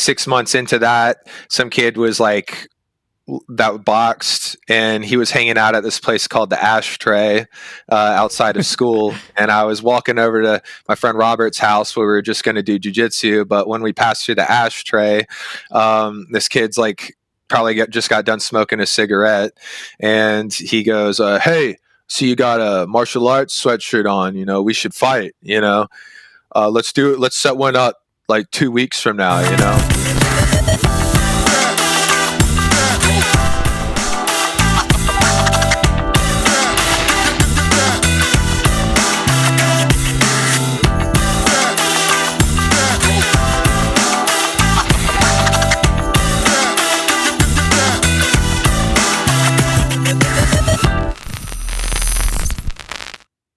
6 months into that, some kid was like that boxed, and he was hanging out at this place called the Ashtray outside of school. And I was walking over to my friend Robert's house where we were just going to do jiu-jitsu. But when we passed through the Ashtray, this kid's like probably just got done smoking a cigarette, and he goes, "Hey, so you got a martial arts sweatshirt on? We should fight. Let's do it. Let's set one up like 2 weeks from now.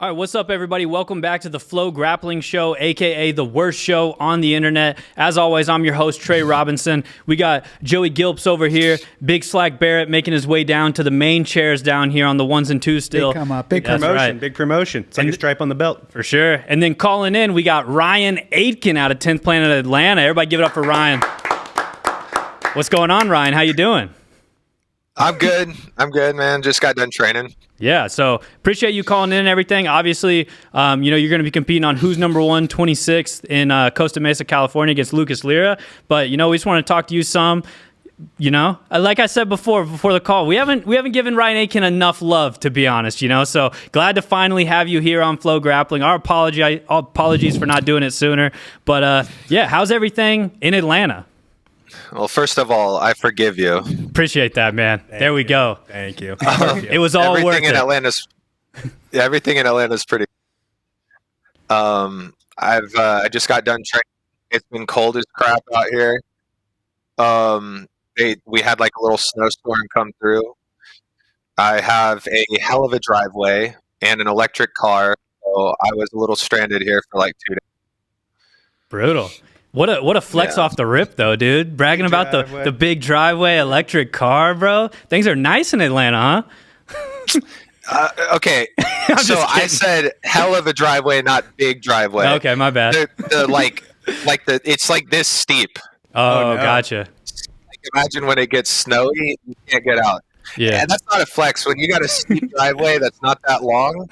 All right, what's up, everybody? Welcome back to the FloGrappling Show, aka the worst show on the internet. As always, I'm your host, Trey Robinson. We got Joey Gilps over here, Big Slack Barrett making his way down to the main chairs down here on the ones and twos still. Big come up, big promotion, right. Big promotion. It's like a stripe on the belt. For sure. And then calling in, we got Ryan Aitken out of 10th Planet Atlanta. Everybody give it up for Ryan. What's going on, Ryan? How you doing? I'm good, man. Just got done training. Yeah, so appreciate you calling in and everything. Obviously, you're going to be competing on Who's Number One 26th in Costa Mesa, California against Luccas Lira. But, we just want to talk to you some. Like I said before the call, we haven't given Ryan Aitken enough love, to be honest, So glad to finally have you here on FloGrappling. Our apologies for not doing it sooner. But, how's everything in Atlanta? Well, first of all, I forgive you. Appreciate that, man. There we go. Thank you. It was all worth it. Everything in Atlanta is pretty. I just got done training. It's been cold as crap out here. We had like a little snowstorm come through. I have a hell of a driveway and an electric car, so I was a little stranded here for like 2 days. Brutal. What a flex off the rip, though, dude. Bragging about the big driveway, electric car, bro. Things are nice in Atlanta, huh? Okay, so I said hell of a driveway, not big driveway. Okay, my bad. It's like this steep. Oh, no. Gotcha. Imagine when it gets snowy, you can't get out. Yeah, and that's not a flex. When you got a steep driveway that's not that long,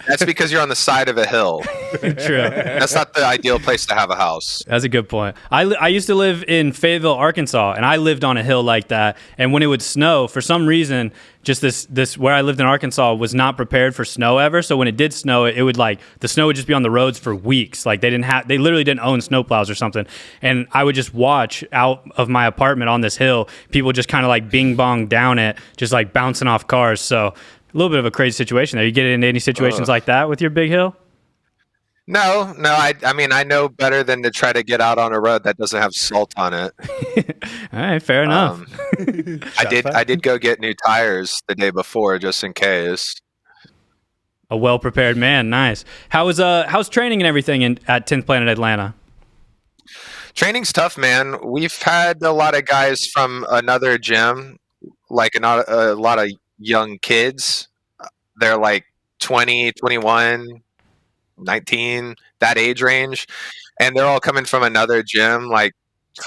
that's because you're on the side of a hill. True. That's not the ideal place to have a house. That's a good point. I used to live in Fayetteville, Arkansas, and I lived on a hill like that. And when it would snow, for some reason, just this where I lived in Arkansas was not prepared for snow ever. So when it did snow, it would the snow would just be on the roads for weeks. Like they literally didn't own snowplows or something. And I would just watch out of my apartment on this hill, people just kind of like bing bong down it, just like bouncing off cars. So a little bit of a crazy situation there. You get into any situations like that with your big hill? No. I mean, I know better than to try to get out on a road that doesn't have salt on it. All right, fair enough. I did go get new tires the day before just in case. A well-prepared man. Nice. How's training and everything at 10th Planet Atlanta? Training's tough, man. We've had a lot of guys from another gym, like a lot of young kids. They're like 20, 21, 19, that age range, and they're all coming from another gym like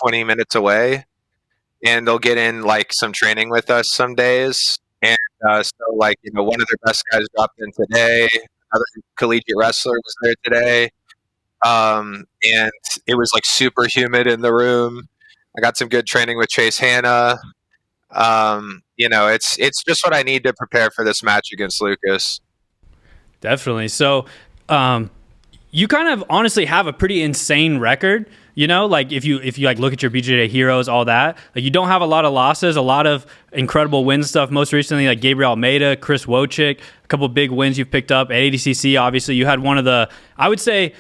20 minutes away, and they'll get in like some training with us some days. And so like one of their best guys dropped in today. Another collegiate wrestler was there today, and it was like super humid in the room. I got some good training with Chase Hanna. It's just what I need to prepare for this match against Luccas. Definitely. So, you kind of honestly have a pretty insane record. Like if you like look at your BJJ heroes, all that, like you don't have a lot of losses, a lot of incredible win stuff. Most recently, like Gabriel Almeida, Chris Wojcik, a couple big wins you've picked up at ADCC. Obviously, you had one of the, I would say,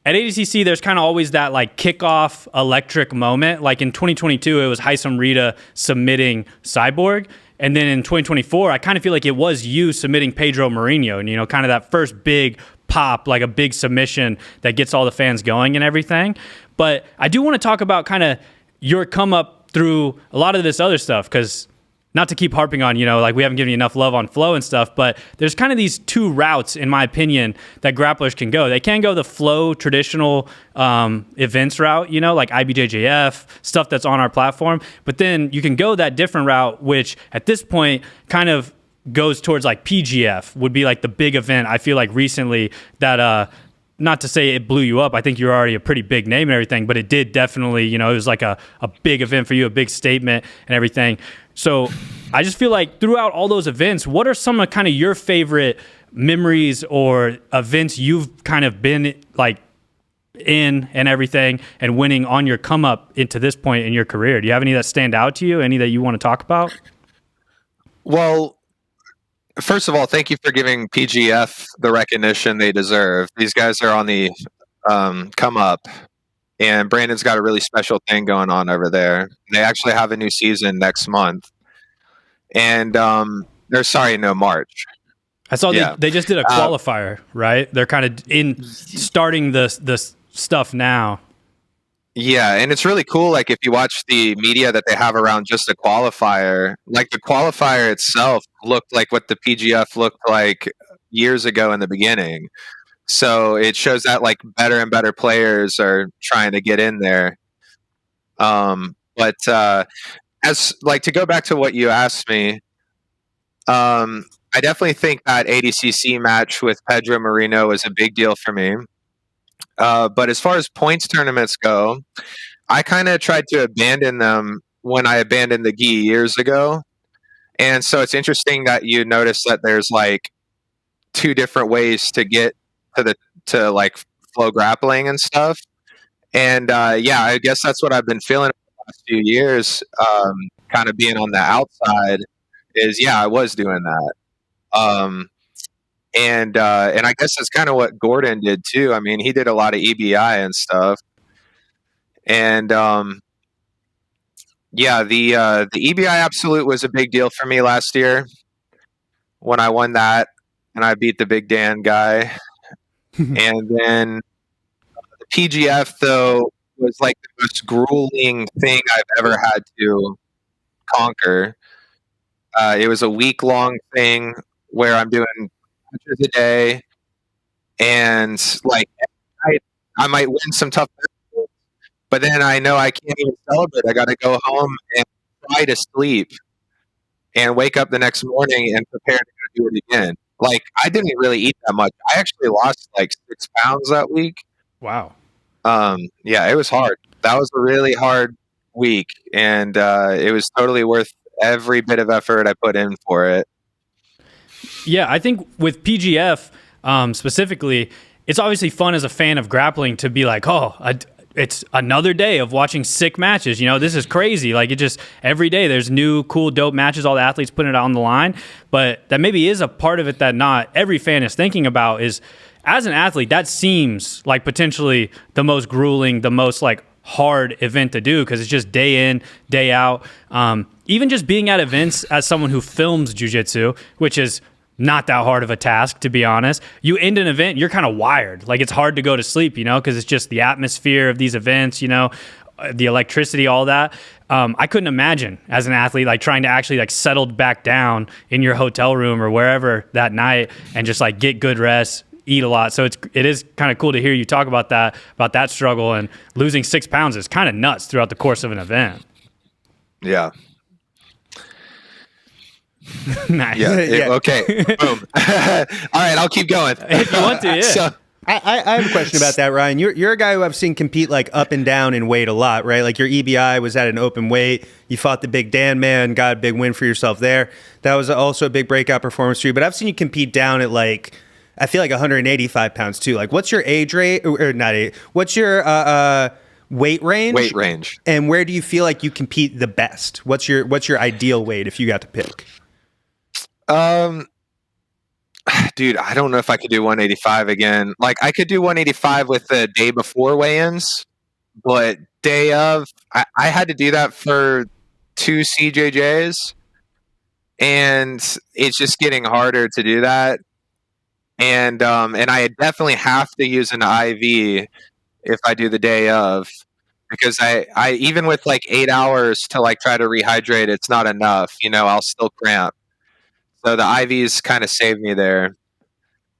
at ADCC, there's kind of always that like kickoff electric moment. Like in 2022, it was Haisam Rita submitting Cyborg. And then in 2024, I kind of feel like it was you submitting Pedro Mourinho. And, kind of that first big pop, like a big submission that gets all the fans going and everything. But I do want to talk about kind of your come up through a lot of this other stuff because not to keep harping on, like we haven't given you enough love on flow and stuff, but there's kind of these two routes, in my opinion, that grapplers can go. They can go the flow traditional events route, like IBJJF, stuff that's on our platform. But then you can go that different route, which at this point kind of goes towards like PGF would be like the big event. I feel like recently that, not to say it blew you up. I think you're already a pretty big name and everything, but it did definitely, it was like a big event for you, a big statement and everything. So I just feel like throughout all those events, what are some of kind of your favorite memories or events you've kind of been like in and everything and winning on your come up into this point in your career? Do you have any that stand out to you? Any that you want to talk about? Well, first of all, thank you for giving PGF the recognition they deserve. These guys are on the come up, and Brandon's got a really special thing going on over there. They actually have a new season next month, and March. I saw they just did a qualifier, right? They're kind of in starting the stuff now. Yeah, and it's really cool. Like if you watch the media that they have around just the qualifier, like the qualifier itself looked like what the PGF looked like years ago in the beginning. So it shows that like better and better players are trying to get in there. But as like to go back to what you asked me, I definitely think that ADCC match with Pedro Marino was a big deal for me. But as far as points tournaments go, I kind of tried to abandon them when I abandoned the gi years ago. And so it's interesting that you notice that there's like two different ways to get to like FloGrappling and stuff. And yeah, I guess that's what I've been feeling the last few years, kind of being on the outside is, yeah, I was doing that. And I guess that's kind of what Gordon did too. I mean, he did a lot of EBI and stuff. And yeah, the EBI Absolute was a big deal for me last year when I won that, and I beat the Big Dan guy. And then the PGF though was like the most grueling thing I've ever had to conquer. It was a week-long thing where I'm doing punches a day, and like I might win some tough matches, but then I know I can't even celebrate. I got to go home and try to sleep and wake up the next morning and prepare to go do it again. Like I didn't really eat that much. I actually lost like 6 pounds that week. Wow. Yeah, it was hard. That was a really hard week, and it was totally worth every bit of effort I put in for it. Yeah, I think with PGF specifically, it's obviously fun as a fan of grappling to be like, it's another day of watching sick matches. This is crazy. Like it just every day there's new, cool, dope matches. All the athletes putting it on the line, but that maybe is a part of it that not every fan is thinking about. Is as an athlete, that seems like potentially the most grueling, the most like hard event to do because it's just day in, day out. Even just being at events as someone who films jiu-jitsu, which is not that hard of a task, to be honest. You end an event, you're kind of wired. Like it's hard to go to sleep, because it's just the atmosphere of these events, the electricity, all that. I couldn't imagine as an athlete, like trying to actually like settle back down in your hotel room or wherever that night and just like get good rest, eat a lot. So it is kind of cool to hear you talk about that struggle, and losing 6 pounds is kind of nuts throughout the course of an event. Yeah. Nice. Yeah. Okay. Boom. All right. I'll keep going. If you want to, yeah. So, I have a question about that, Ryan. You're a guy who I've seen compete like up and down in weight a lot, right? Like your EBI was at an open weight. You fought the Big Dan man, got a big win for yourself there. That was also a big breakout performance for you. But I've seen you compete down at like, I feel like 185 pounds too. Like what's your age rate or not age? What's your weight range? Weight range. And where do you feel like you compete the best? What's your ideal weight if you got to pick? Dude, I don't know if I could do 185 again. Like I could do 185 with the day before weigh-ins, but day of, I had to do that for 2 CJJs, and it's just getting harder to do that. And I definitely have to use an IV if I do the day of, because I even with like 8 hours to like try to rehydrate, it's not enough. I'll still cramp. So the IVs kind of saved me there.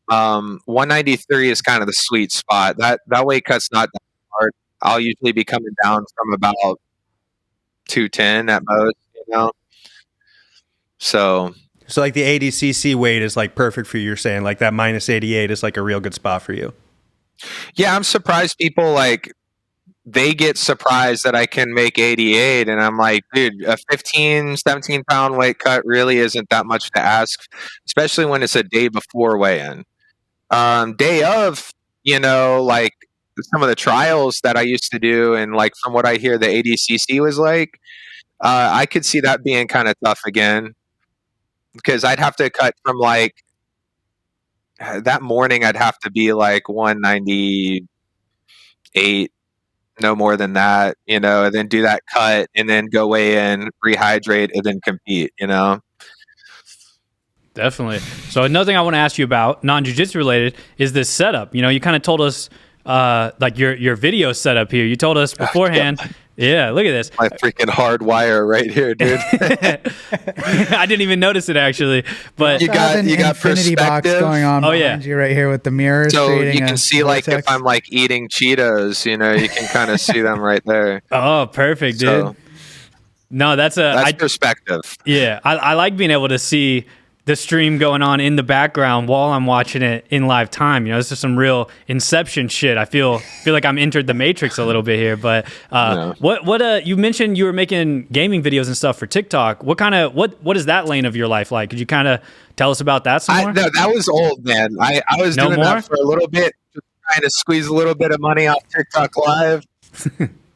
193 is kind of the sweet spot. That weight cut's not that hard. I'll usually be coming down from about 210 at most. So like the ADCC weight is like perfect for you. You're saying like that -88 is like a real good spot for you. yeah, I'm surprised people like they get surprised that I can make 88, and I'm like, dude, a 15, 17 pound weight cut really isn't that much to ask, especially when it's a day before weigh-in. Day of, like some of the trials that I used to do, and like from what I hear, the ADCC was like, I could see that being kind of tough again, because I'd have to cut from like that morning. I'd have to be like 198, no more than that, and then do that cut, and then go weigh in, rehydrate, and then compete. Definitely. So another thing I want to ask you about, non-jiu-jitsu related, is this setup. You kind of told us like your video setup here. You told us beforehand. Yeah, look at this. My freaking hard wire right here, dude. I didn't even notice it actually, but you got infinity box perspective going on behind you right here with the mirror. So you can see like if I'm like eating Cheetos, you can kind of see them right there. Oh, perfect, dude. So, no, that's perspective. Yeah, I like being able to see the stream going on in the background while I'm watching it in live time. This is some real Inception shit. I feel like I'm entered the Matrix a little bit here. But what you mentioned you were making gaming videos and stuff for TikTok. What is that lane of your life like? Could you kind of tell us about that some more? No, that was old, man. I was doing that for a little bit, just trying to squeeze a little bit of money off TikTok Live,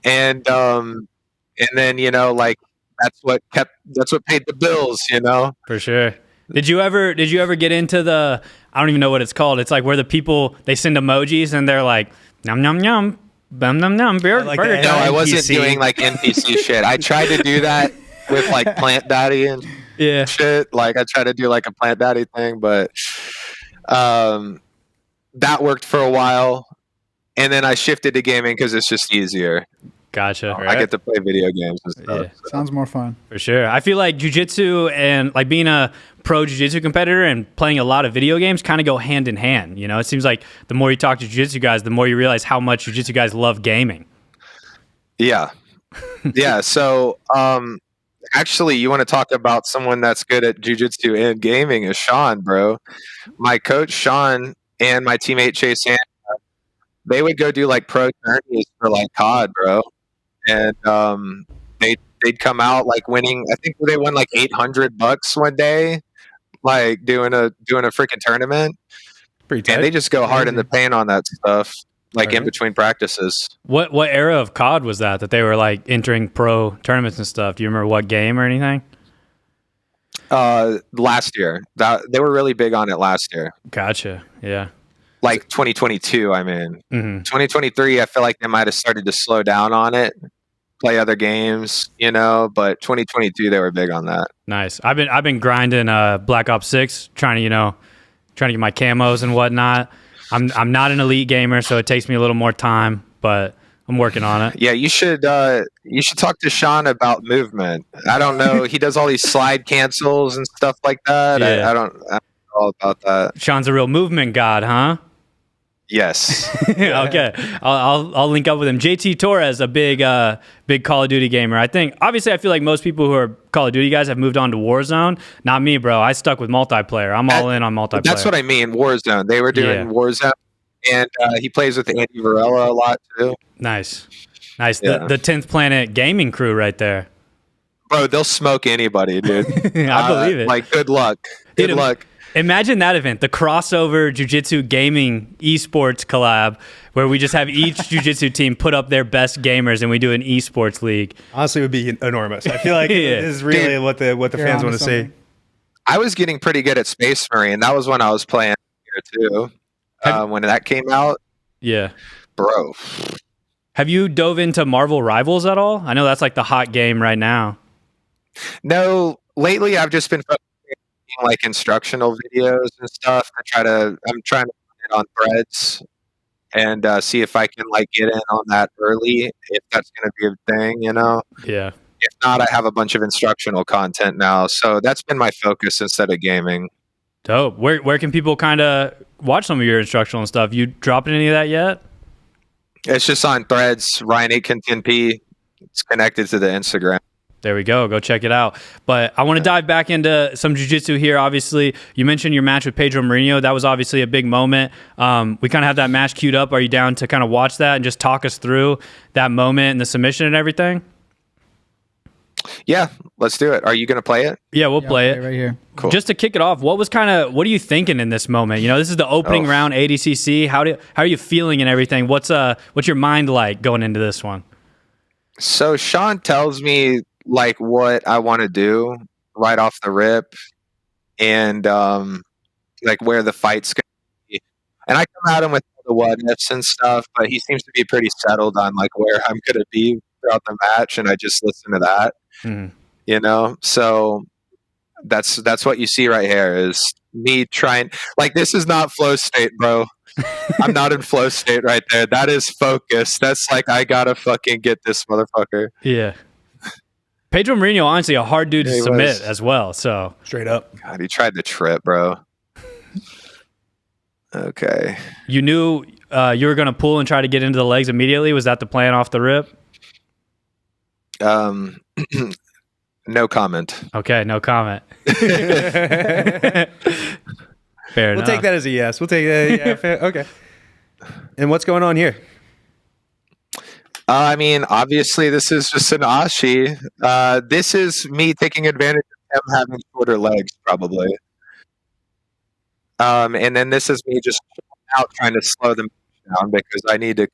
and then like that's what paid the bills. For sure. Did you ever get into the, I don't even know what it's called. It's like where the people, they send emojis and they're like, nom nom nom, bum nom nom, burger. Like burger. No, I wasn't doing like NPC shit. I tried to do that with like Plant Daddy and shit. Like I tried to do like a Plant Daddy thing, but that worked for a while. And then I shifted to gaming because it's just easier. Gotcha. I get to play video games and stuff. Yeah. So. Sounds more fun. For sure. I feel like jiu-jitsu and like being a pro jiu-jitsu competitor and playing a lot of video games kind of go hand in hand. It seems like the more you talk to jiu-jitsu guys, the more you realize how much jiu-jitsu guys love gaming. Yeah. Yeah. So actually, you want to talk about someone that's good at jiu-jitsu and gaming is Sean, bro. My coach, Sean, and my teammate, Chase Sanders, they would go do like pro tourneys for like COD, bro. And they'd come out like winning. I think they won like $800 one day, like doing a freaking tournament. Pretty tight. And they just go hard in the paint on that stuff, like in between practices. What era of COD was that they were like entering pro tournaments and stuff? Do you remember what game or anything? Last year, they were really big on it last year. Gotcha. Yeah. Like 2022, I mean, 2023. I feel like they might have started to slow down on it. Play other games, but 2022 they were big on that. Nice. I've been grinding Black Ops 6, trying to get my camos and whatnot. I'm not an elite gamer, so it takes me a little more time, but I'm working on it. Yeah, you should talk to Sean about movement. I don't know. He does all these slide cancels and stuff like that. Yeah. I don't know all about that. Sean's a real movement god, huh? Yes. Okay, I'll link up with him. JT Torres, a big Call of Duty gamer. I feel like most people who are Call of Duty guys have moved on to Warzone. Not me, bro. I stuck with multiplier. I'm all in on multiplayer. That's what I mean. Warzone. They were doing Warzone, and he plays with Andy Varela a lot too. Nice. Yeah. The 10th Planet gaming crew right there. Bro, they'll smoke anybody, dude. I believe it. Like, good luck. Good luck. Imagine that event, the crossover jiu-jitsu gaming esports collab, where we just have each jiu-jitsu team put up their best gamers and we do an esports league. Honestly, it would be enormous. I feel like this is really what the fans want to see. I was getting pretty good at Space Marine. That was when I was playing here too. When that came out. Yeah. Bro. Have you dove into Marvel Rivals at all? I know that's like the hot game right now. No, lately I've just been like instructional videos and stuff. I'm trying to put it on threads. and see if I can like get in on that early, if that's going to be a thing, you know. Yeah. If not, I have a bunch of instructional content now, so that's been my focus instead of gaming. Dope. Where can people kind of watch some of your instructional and stuff? You dropping any of that yet? It's just on Threads, Ryan Aitken 10P. It's connected to the Instagram. There we go. Go check it out. But I want to dive back into some jiu-jitsu here. Obviously, you mentioned your match with Pedro Mourinho. That was obviously a big moment. We kind of have that match queued up. Are you down to kind of watch that and just talk us through that moment and the submission and everything? Yeah, let's do it. Are you going to play it? Yeah, we'll play it right here. Cool. Just to kick it off, what are you thinking in this moment? You know, this is the opening round ADCC. How are you feeling and everything? What's your mind like going into this one? So Sean tells me like what I want to do right off the rip, and like where the fight's going to be. And I come at him with the what ifs and stuff, but he seems to be pretty settled on like where I'm going to be throughout the match, and I just listen to that. You know, so that's what you see right here is me trying. Like, this is not flow state, bro. I'm not in flow state right there. That is focus. That's like, I gotta fucking get this motherfucker. Yeah. Pedro Mourinho, honestly, a hard dude to submit as well. So straight up. God, he tried to trip, bro. Okay. You knew you were gonna pull and try to get into the legs immediately. Was that the plan off the rip? No comment. Okay, no comment. Fair We'll enough. take that as a yes. We'll take that. Yeah, fair. Okay. And what's going on here? I mean, obviously, this is just an Ashi. This is me taking advantage of him having shorter legs, probably. And then this is me just out trying to slow them down because I need to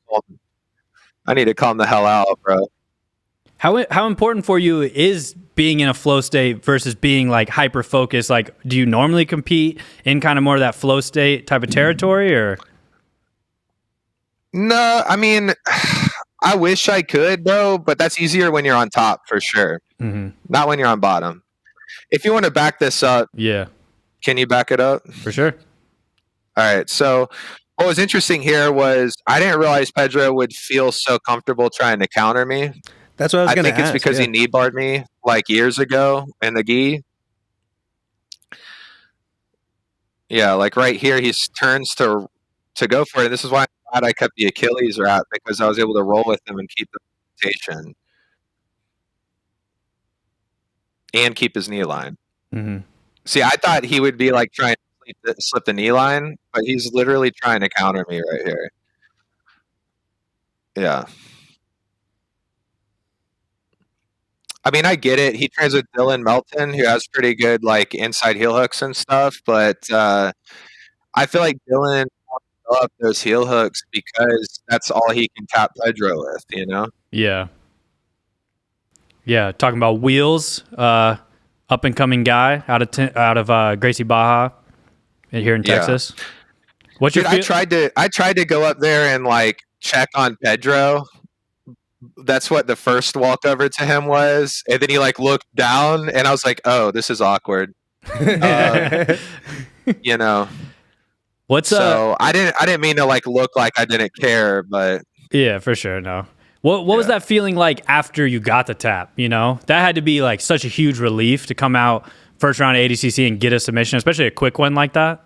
calm the hell out, bro. How important for you is being in a flow state versus being like hyper focused? Like, do you normally compete in kind of more of that flow state type of territory, or? No, I mean, I wish I could, bro, but that's easier when you're on top for sure. Not when you're on bottom. If you want to back this up, yeah, can you back it up? For sure. All right. So what was interesting here was I didn't realize Pedro would feel so comfortable trying to counter me. That's what I was going to ask. I think it's because he knee barred me like years ago in the gi. Yeah, like right here, he turns to go for it. This is why I'm glad I kept the Achilles wrap, because I was able to roll with him and keep the rotation and keep his knee line. See, I thought he would be like trying to slip the knee line, but he's literally trying to counter me right here. Yeah. I mean, I get it. He trains with Dylan Melton, who has pretty good like inside heel hooks and stuff, but I feel like Dylan wants to fill up those heel hooks because that's all he can tap Pedro with, you know? Yeah. Yeah, talking about Wheels, up and coming guy out of Gracie Baja here in Texas. What's your I tried to go up there and like check on Pedro. That's what the first walkover to him was, and then he like looked down, and I was like, "Oh, this is awkward." You know. So I didn't mean to like look like I didn't care, but yeah, for sure. No. What was that feeling like after you got the tap? You know, that had to be like such a huge relief to come out first round ADCC and get a submission, especially a quick one like that.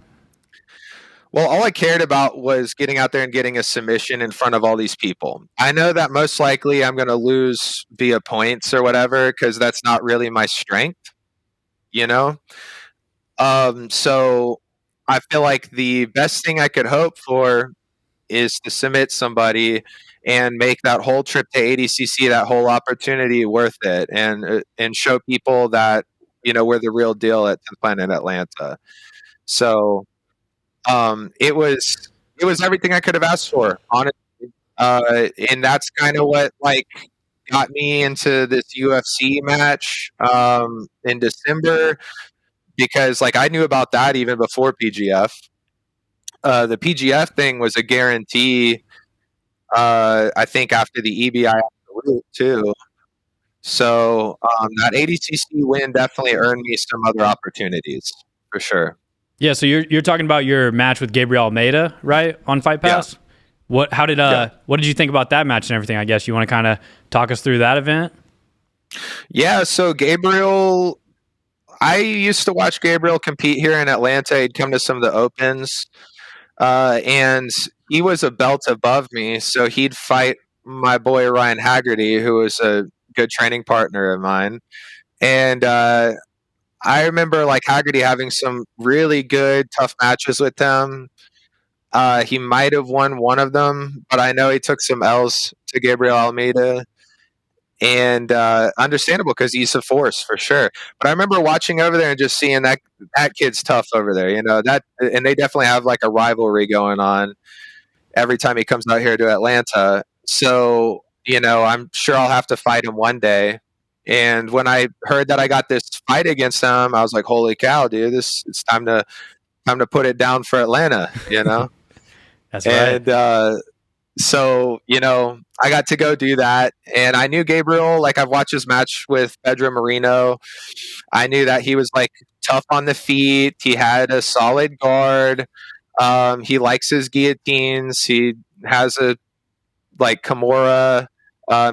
Well, all I cared about was getting out there and getting a submission in front of all these people. I know that most likely I'm going to lose via points or whatever, because that's not really my strength, you know? So I feel like the best thing I could hope for is to submit somebody and make that whole trip to ADCC, that whole opportunity worth it, and show people that, you know, we're the real deal at 10th Planet Atlanta. So it was everything I could have asked for, honestly, and that's kind of what like got me into this UFC match in December, because like I knew about that even before PGF. The PGF thing was a guarantee. I think after the EBI route too. So that ADCC win definitely earned me some other opportunities for sure. Yeah, so you're talking about your match with Gabriel Almeida, right, on Fight Pass? What did you think about that match and everything? I guess you want to kind of talk us through that event. Yeah, so Gabriel, I used to watch Gabriel compete here in Atlanta. He'd come to some of the opens, and he was a belt above me, so he'd fight my boy Ryan Haggerty, who was a good training partner of mine. And I remember like Haggerty having some really good, tough matches with him. He might have won one of them, but I know he took some L's to Gabriel Almeida. And understandable because he's a force for sure. But I remember watching over there and just seeing that kid's tough over there. And they definitely have like a rivalry going on every time he comes out here to Atlanta. So I'm sure I'll have to fight him one day. And when I heard that I got this fight against him, I was like, "Holy cow, dude! It's time to put it down for Atlanta." That's right. And so I got to go do that, and I knew Gabriel. Like I've watched his match with Pedro Marino. I knew that he was like tough on the feet. He had a solid guard. He likes his guillotines. He has a like Kimura.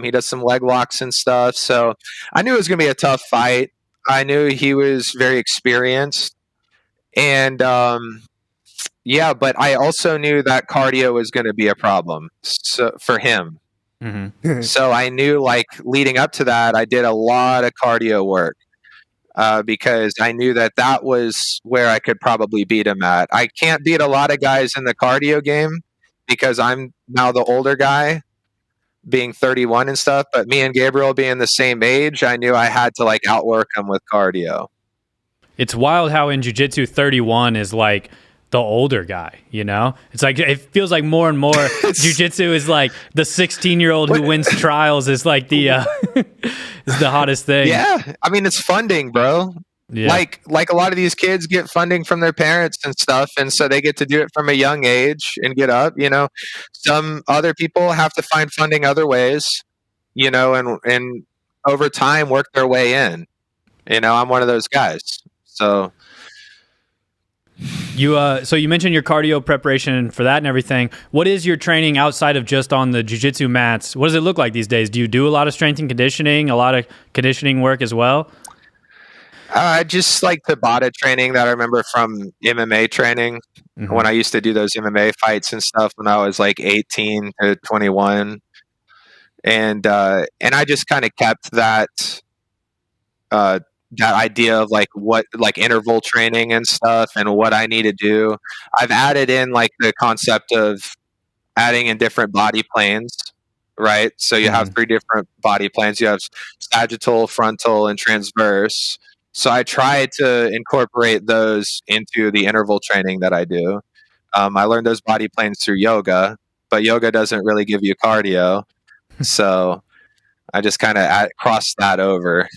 He does some leg locks and stuff. So I knew it was going to be a tough fight. I knew he was very experienced. And yeah, but I also knew that cardio was going to be a problem for him. Mm-hmm. So I knew like leading up to that, I did a lot of cardio work because I knew that was where I could probably beat him at. I can't beat a lot of guys in the cardio game because I'm now the older guy, being 31 and stuff, but me and Gabriel being the same age, I knew I had to like outwork him with cardio. It's wild how in jiu-jitsu 31 is like the older guy, It's like it feels like more and more jiu-jitsu is like the 16-year-old who wins trials is like the is the hottest thing. Yeah, I mean it's funding, bro. Yeah. Like a lot of these kids get funding from their parents and stuff, and so they get to do it from a young age and get up. Some other people have to find funding other ways, and over time work their way in. I'm one of those guys. So you mentioned your cardio preparation for that and everything. What is your training outside of just on the jiu-jitsu mats? What does it look like these days? Do you do a lot of strength and conditioning, a lot of conditioning work as well? Just like Tabata training that I remember from MMA training when I used to do those MMA fights and stuff when I was like 18 to 21. And I just kind of kept that idea of like what like interval training and stuff and what I need to do. I've added in like the concept of adding in different body planes, right? So you have 3 different body planes. You have sagittal, frontal, and transverse. So I try to incorporate those into the interval training that I do. I learned those body planes through yoga, but yoga doesn't really give you cardio. So I just kind of cross that over.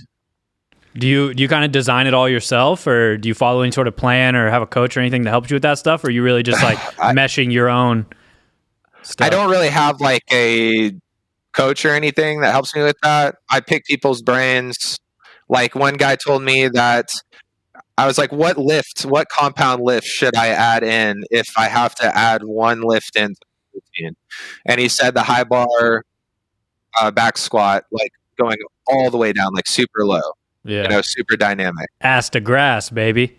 Do you kind of design it all yourself, or do you follow any sort of plan or have a coach or anything to help you with that stuff? Or are you really just like meshing your own stuff? I don't really have like a coach or anything that helps me with that. I pick people's brains. Like one guy told me that I was like, what compound lift should I add in if I have to add one lift in to the routine? And he said the high bar back squat, like going all the way down, like super low, super dynamic. Ass to grass, baby.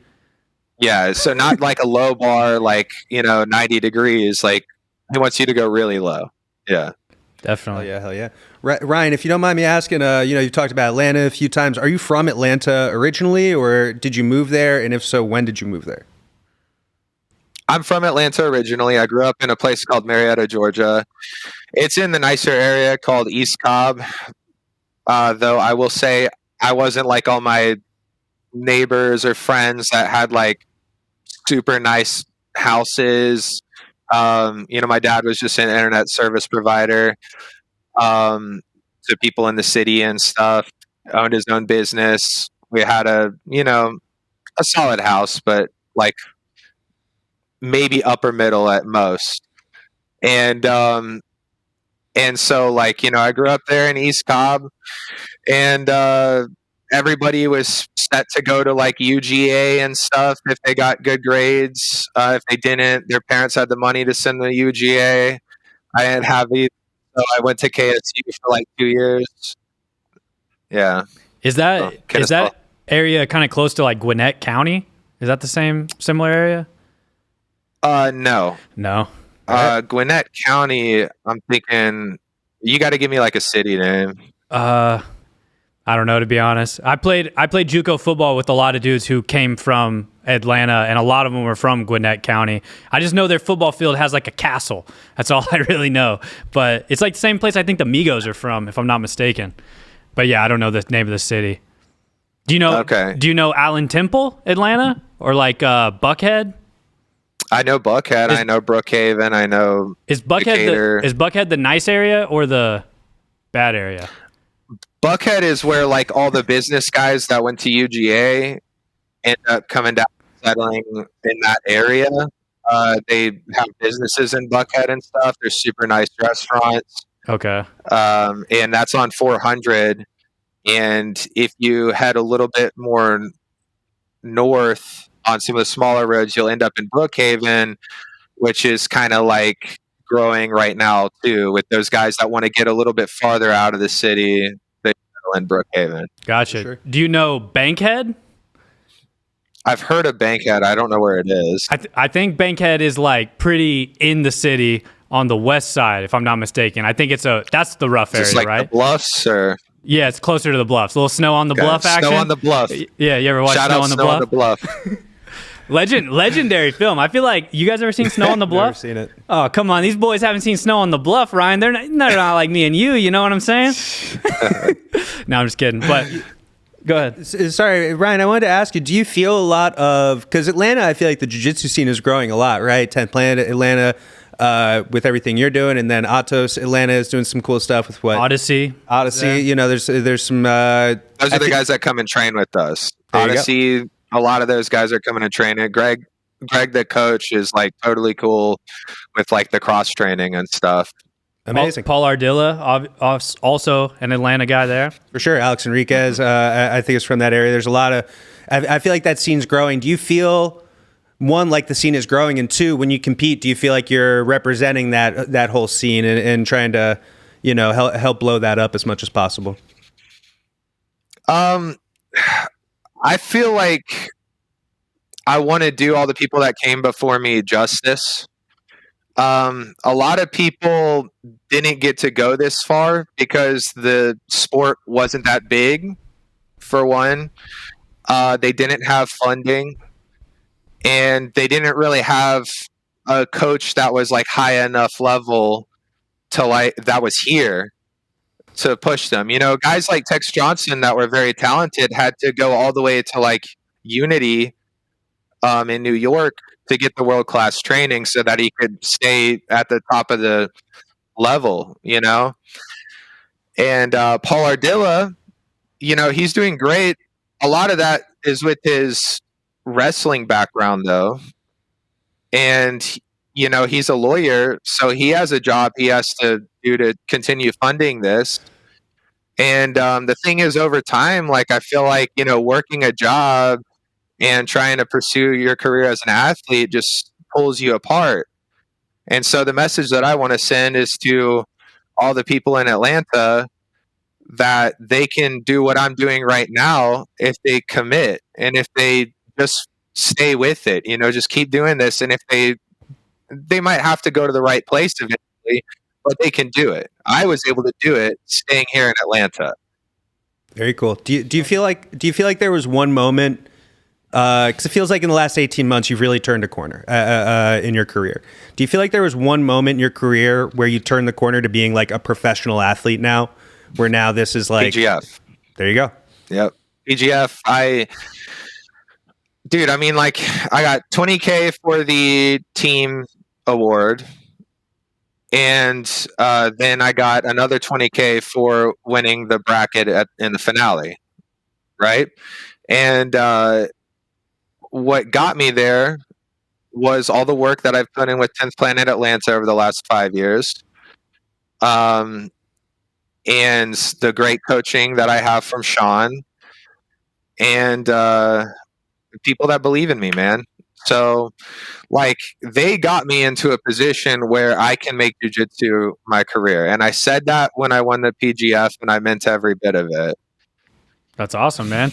Yeah. So not like a low bar, like, 90 degrees. Like he wants you to go really low. Yeah. Definitely. Hell yeah. Ryan, if you don't mind me asking, you've talked about Atlanta a few times. Are you from Atlanta originally, or did you move there? And if so, when did you move there? I'm from Atlanta originally. I grew up in a place called Marietta, Georgia. It's in the nicer area called East Cobb. Though I will say I wasn't like all my neighbors or friends that had like super nice houses. My dad was just an internet service provider to people in the city and stuff. Owned his own business. We had a solid house, but like maybe upper middle at most. And so like, I grew up there in East Cobb, and everybody was set to go to like UGA and stuff if they got good grades. If they didn't, their parents had the money to send them to UGA. I didn't have either. So I went to KSU for like 2 years. Yeah. Is So, that area kind of close to like Gwinnett County? Is that the similar area? No. No. Gwinnett County, I'm thinking you got to give me like a city name. I don't know, to be honest. I played JUCO football with a lot of dudes who came from Atlanta, and a lot of them were from Gwinnett County. I just know their football field has like a castle. That's all I really know. But it's like the same place I think the Migos are from, if I'm not mistaken. But yeah, I don't know the name of the city. Do you know? Okay. Do you know Allen Temple, Atlanta, or like Buckhead? I know Buckhead. I know Brookhaven. I know Is Buckhead the nice area or the bad area? Buckhead is where like all the business guys that went to UGA end up coming down and settling in that area. They have businesses in Buckhead and stuff. There's super nice restaurants. Okay. And that's on 400. And if you head a little bit more north on some of the smaller roads, you'll end up in Brookhaven, which is kind of like growing right now too, with those guys that want to get a little bit farther out of the city. They settle in Brookhaven. Gotcha. Sure. Do you know Bankhead? I've heard of Bankhead. I don't know where it is. I think Bankhead is like pretty in the city on the west side, if I'm not mistaken. I think that's the rough area, Just like right? the Bluffs, or Yeah, it's closer to the Bluffs. A little snow on the bluff action. Snow on the Bluff. Yeah, you ever watch Shout Snow out on the Snow Bluff? on the Bluff. Legendary film. I feel like you guys ever seen Snow on the Never Bluff? seen it. Oh, come on. These boys haven't seen Snow on the Bluff, Ryan. They're not like me and you know what I'm saying? No, I'm just kidding. But go ahead. Sorry, Ryan, I wanted to ask you, do you feel a lot of, because Atlanta, I feel like the jiu-jitsu scene is growing a lot, right? 10th Planet Atlanta, with everything you're doing, and then Atos Atlanta is doing some cool stuff with what? Odyssey. You know, there's some... Those are the guys that come and train with us. There you go. Odyssey, a lot of those guys are coming to train it. Greg, the coach, is like totally cool with like the cross training and stuff. Amazing. Paul Ardilla, also an Atlanta guy there. For sure. Alex Enriquez, I think is from that area. There's a lot of... I feel like that scene's growing. Do you feel, one, like the scene is growing, and two, when you compete, do you feel like you're representing that whole scene and trying to, you know, help blow that up as much as possible? I feel like I want to do all the people that came before me justice. A lot of people didn't get to go this far because the sport wasn't that big, for one. They didn't have funding, and they didn't really have a coach that was like high enough level to like that was here to push them. You know, guys like Tex Johnson that were very talented had to go all the way to like Unity in New York to get the world-class training so that he could stay at the top of the level, you know? And Paul Ardilla, you know, he's doing great. A lot of that is with his wrestling background, though. And, you know, he's a lawyer, so he has a job he has to do to continue funding this. And the thing is, over time, like, I feel like, you know, working a job and trying to pursue your career as an athlete just pulls you apart. And so the message that I want to send is to all the people in Atlanta that they can do what I'm doing right now if they commit and if they just stay with it, you know, just keep doing this. And if they might have to go to the right place eventually, but they can do it. I was able to do it staying here in Atlanta. Very cool. Do you feel like there was one moment, because it feels like in the last 18 months you've really turned a corner in your career. Do you feel like there was one moment in your career where you turned the corner to being like a professional athlete now, where now this is like PGF? There you go. Yep. PGF. I mean, like, I got $20K for the team award, and then I got another $20K for winning the bracket in the finale, right? And what got me there was all the work that I've put in with 10th Planet Atlanta over the last 5 years. And the great coaching that I have from Sean, and people that believe in me, man. So, like, they got me into a position where I can make jiu-jitsu my career. And I said that when I won the PGF, and I meant every bit of it. That's awesome, man.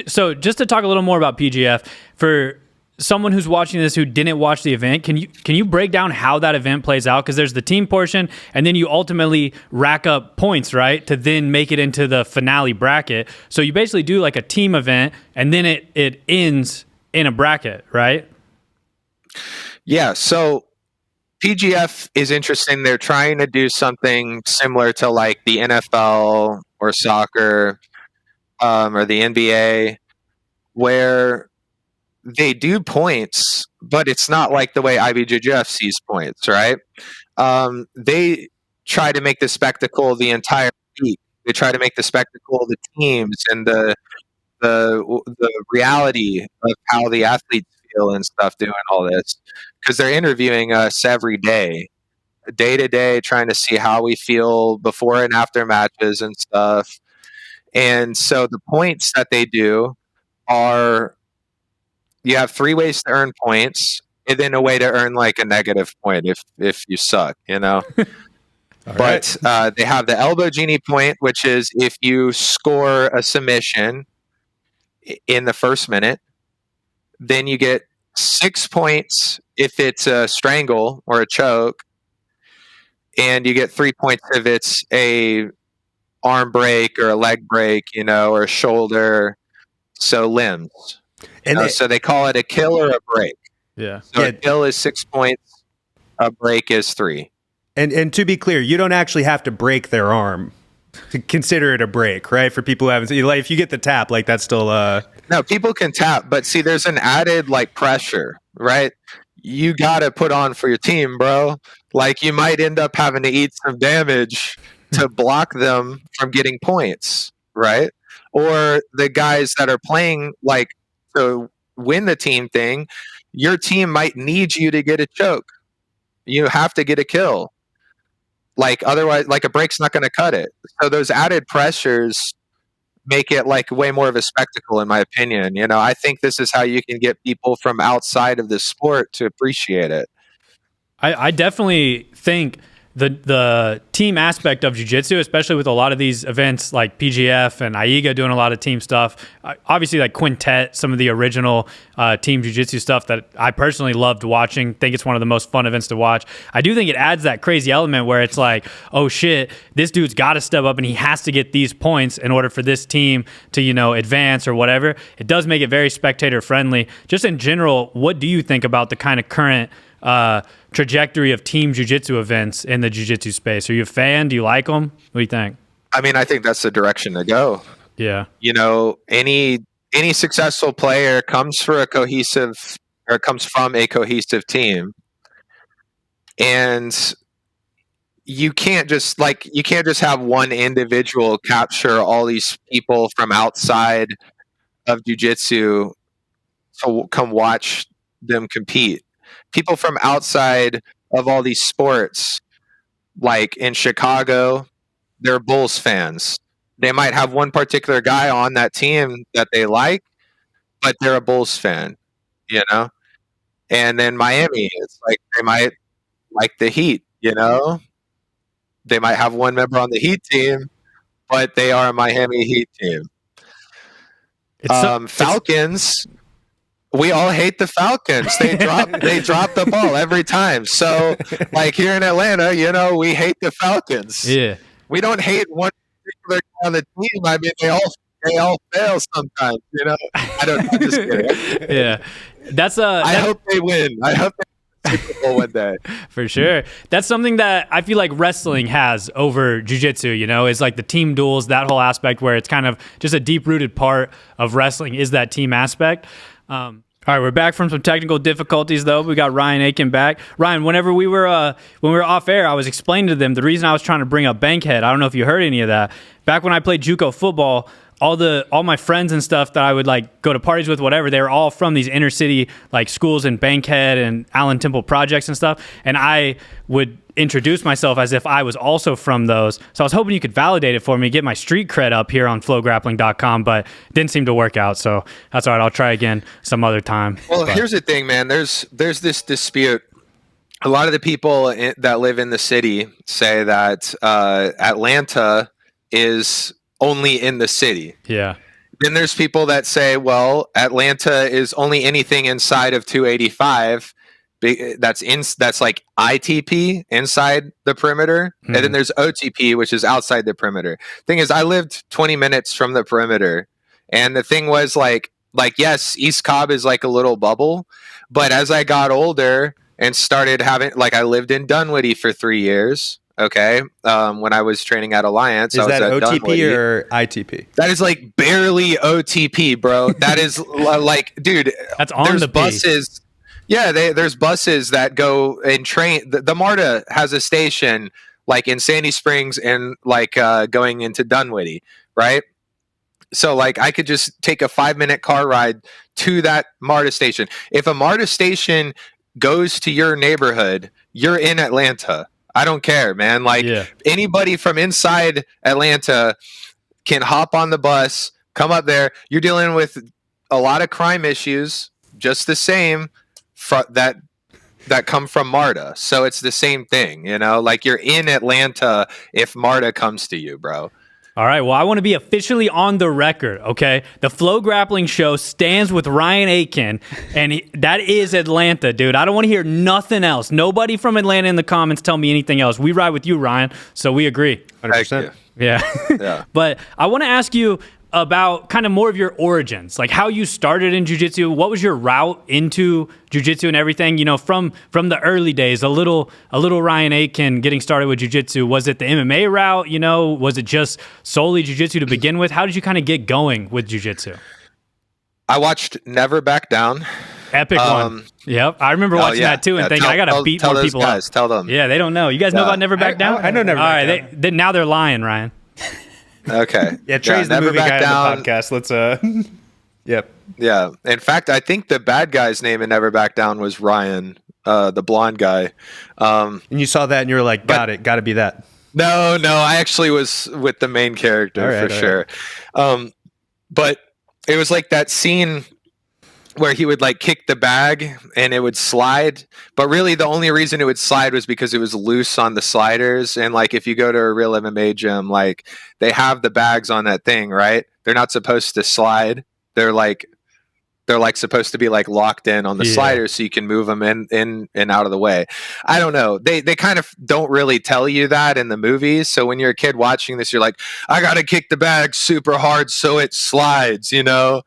So just to talk a little more about PGF, for someone who's watching this who didn't watch the event, can you break down how that event plays out? Because there's the team portion, and then you ultimately rack up points, right, to then make it into the finale bracket. So you basically do like a team event, and then it ends in a bracket, right? Yeah, so PGF is interesting. They're trying to do something similar to like the NFL or soccer or the NBA, where they do points, but it's not like the way IBJJF sees points, right? They try to make the spectacle the entire week. They try to make the spectacle the teams and the reality of how the athletes feel and stuff doing all this, because they're interviewing us every day to day, trying to see how we feel before and after matches and stuff. And so the points that they do are, you have 3 ways to earn points, and then a way to earn like a negative point if you suck, you know. But they have the elbow genie point, which is if you score a submission in the first minute, then you get 6 points if it's a strangle or a choke, and you get 3 points if it's a arm break or a leg break, you know, or a shoulder, so limbs. And so they call it a kill or a break. Yeah. So a kill is 6 points, a break is 3. And to be clear, you don't actually have to break their arm to consider it a break, right? For people who haven't seen, like, if you get the tap, like that's still No, people can tap, but see, there's an added like pressure, right? You got to put on for your team, bro. Like, you might end up having to eat some damage to block them from getting points, right? Or the guys that are playing like to win the team thing, your team might need you to get a choke. You have to get a kill. Like, otherwise, like, a break's not going to cut it. So those added pressures make it like way more of a spectacle, in my opinion. You know, I think this is how you can get people from outside of the sport to appreciate it. I definitely think the team aspect of jiu-jitsu, especially with a lot of these events like PGF and AIGA doing a lot of team stuff, obviously like Quintet, some of the original team jiu-jitsu stuff that I personally loved watching, think it's one of the most fun events to watch. I do think it adds that crazy element where it's like, oh shit, this dude's got to step up and he has to get these points in order for this team to, you know, advance or whatever. It does make it very spectator friendly. Just in general, what do you think about the kind of current trajectory of team jiu-jitsu events in the jiu-jitsu space? Are you a fan? Do you like them? What do you think? I mean, I think that's the direction to go. Yeah. You know, any successful player comes from a cohesive team. And you can't just have one individual capture all these people from outside of jiu-jitsu to come watch them compete. People from outside of all these sports, like in Chicago, they're Bulls fans. They might have one particular guy on that team that they like, but they're a Bulls fan, you know? And then Miami, it's like they might like the Heat, you know? They might have one member on the Heat team, but they are a Miami Heat team. Falcons, we all hate the Falcons. They drop the ball every time. So, like, here in Atlanta, you know, we hate the Falcons. Yeah. We don't hate one particular guy on the team. I mean, they all fail sometimes, you know. I'm just kidding. Yeah. I hope they win. I hope they win Super Bowl one day. For sure. That's something that I feel like wrestling has over jiu-jitsu, you know, is like the team duels, that whole aspect where it's kind of just a deep-rooted part of wrestling is that team aspect. All right, we're back from some technical difficulties, though. We got Ryan Aitken back. Ryan, whenever we were off air, I was explaining to them the reason I was trying to bring up Bankhead. I don't know if you heard any of that. Back when I played JUCO football, all my friends and stuff that I would like go to parties with, whatever, they were all from these inner city like schools in Bankhead and Allen Temple projects and stuff. And I would introduce myself as if I was also from those. So I was hoping you could validate it for me, get my street cred up here on FloGrappling.com, but it didn't seem to work out. So that's all right. I'll try again some other time. Well, here's the thing, man. There's this dispute. A lot of the people that live in the city say that Atlanta is only in the city. Yeah. Then there's people that say, well, Atlanta is only anything inside of 285. That's like ITP inside the perimeter. And then there's OTP, which is outside the perimeter. Thing is, I lived 20 minutes from the perimeter. And the thing was like, yes, East Cobb is like a little bubble. But as I got older and started having, like, I lived in Dunwoody for 3 years. Okay. When I was training at Alliance. Is that OTP or ITP? That is like barely OTP, bro. That is like, dude, that's on the buses. Yeah, there's buses that go and train. The MARTA has a station like in Sandy Springs and like going into Dunwoody, right? So like I could just take a 5-minute car ride to that MARTA station. If a MARTA station goes to your neighborhood, you're in Atlanta. I don't care, man. Like anybody from inside Atlanta can hop on the bus, come up there. You're dealing with a lot of crime issues, just the same that come from MARTA. So it's the same thing, you know. Like you're in Atlanta if MARTA comes to you, bro. All right, well, I want to be officially on the record, okay? The FloGrappling show stands with Ryan Aitken, and that is Atlanta, dude. I don't want to hear nothing else. Nobody from Atlanta in the comments tell me anything else. We ride with you, Ryan, so we agree. 100%. Yeah. But I want to ask you about kind of more of your origins, like how you started in jiu-jitsu. What was your route into jiu-jitsu and everything? You know, from the early days, a little Ryan Aitken getting started with jiu-jitsu. Was it the MMA route? You know, was it just solely jiu-jitsu to begin with? How did you kind of get going with jiu-jitsu? I watched Never Back Down. Epic one. Yep, I remember watching that too and thinking I gotta beat more people up. Tell them. Yeah, they don't know. You guys know about Never Back Down? I know Never Back Down. All right, now they're lying, Ryan. Okay. Yeah, Trey's the movie guy on the podcast. Let's Yep. Yeah. In fact, I think the bad guy's name in Never Back Down was Ryan, the blonde guy. And you saw that and you were like, got to be that. No, I actually was with the main character for sure. But it was like that scene where he would like kick the bag and it would slide, but really the only reason it would slide was because it was loose on the sliders. And like if you go to a real MMA gym, like they have the bags on that thing, right? They're not supposed to slide. They're like supposed to be like locked in on the sliders so you can move them in and out of the way. I don't know. They kind of don't really tell you that in the movies. So when you're a kid watching this, you're like, I got to kick the bag super hard so it slides, you know?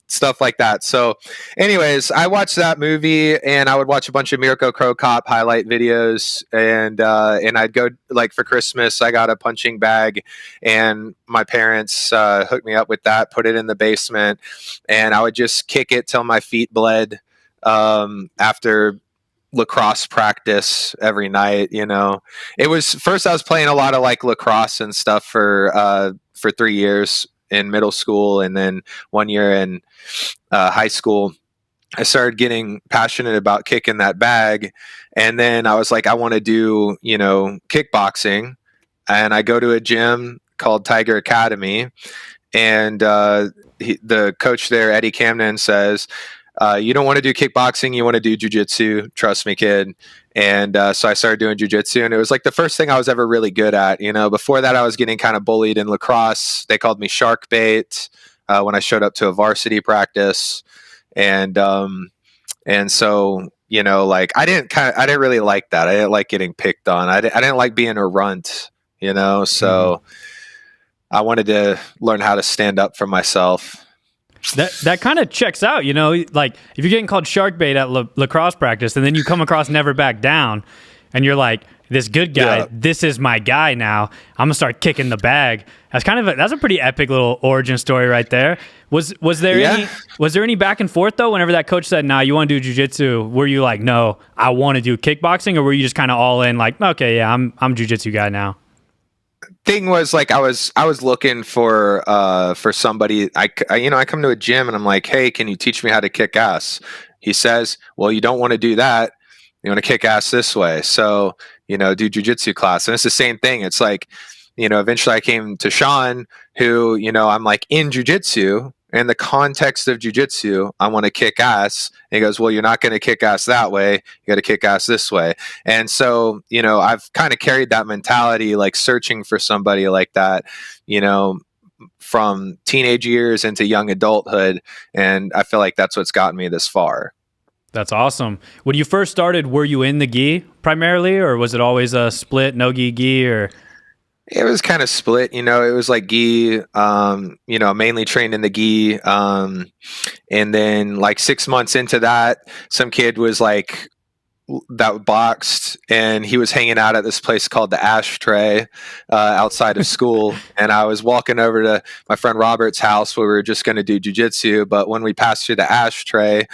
Stuff like that. So anyways, I watched that movie and I would watch a bunch of Mirko Cro Cop highlight videos and I'd go like for Christmas, I got a punching bag and my parents hooked me up with that, put it in the basement and I would just kick it till my feet bled after lacrosse practice every night. You know, it was first I was playing a lot of like lacrosse and stuff for 3 years in middle school and then 1 year in high school. I started getting passionate about kicking that bag and then I was like, I want to do, you know, kickboxing, and I go to a gym called Tiger Academy and the coach there, Eddie Camden, says, you don't want to do kickboxing, you want to do jiu-jitsu, trust me, kid. And so I started doing jiu-jitsu and it was like the first thing I was ever really good at. You know, before that I was getting kind of bullied in lacrosse. They called me shark bait when I showed up to a varsity practice. And so, you know, like I didn't really like that. I didn't like getting picked on. I didn't like being a runt, you know, so I wanted to learn how to stand up for myself. That kind of checks out, you know, like if you're getting called shark bait at lacrosse practice and then you come across Never Back Down and you're like, this good guy, this is my guy now. I'm gonna start kicking the bag. That's a pretty epic little origin story right there. Was there any back and forth though? Whenever that coach said, "Nah, you want to do jiu-jitsu," were you like, "No, I want to do kickboxing," or were you just kind of all in, like, "Okay, yeah, I'm jiu-jitsu guy now"? Thing was like I was looking for somebody. I come to a gym and I'm like, hey, can you teach me how to kick ass? He says, well, you don't want to do that. You want to kick ass this way. So, do jujitsu class. And it's the same thing. It's like, eventually I came to Sean, who, I'm like in jujitsu. In the context of jujitsu, I want to kick ass. And he goes, well, you're not going to kick ass that way. You got to kick ass this way. And so, I've kind of carried that mentality, like searching for somebody like that, from teenage years into young adulthood. And I feel like that's what's gotten me this far. That's awesome. When you first started, were you in the gi primarily, or was it always a split, no gi, or? It was kind of split, it was like gi, mainly trained in the gi. And then like 6 months into that, some kid was like, that boxed, and he was hanging out at this place called the Ashtray outside of school. And I was walking over to my friend Robert's house where we were just going to do jujitsu. But when we passed through the Ashtray,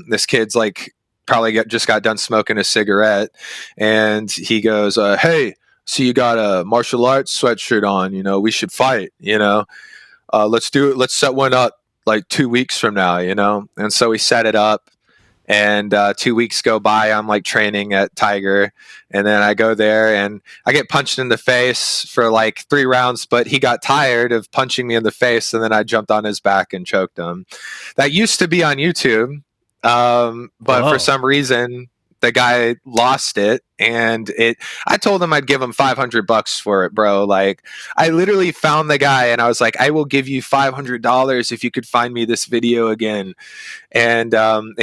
this kid's like probably just got done smoking a cigarette, and he goes, hey, so you got a martial arts sweatshirt on, we should fight, let's do it. Let's set one up like 2 weeks from now, And so we set it up. And 2 weeks go by, I'm like training at Tiger, and then I go there and I get punched in the face for like 3 rounds, but he got tired of punching me in the face, and then I jumped on his back and choked him. That used to be on YouTube, but for some reason the guy lost it, and I told him I'd give him $500 for it, bro. Like, I literally found the guy and I was like, I will give you $500 if you could find me this video again. And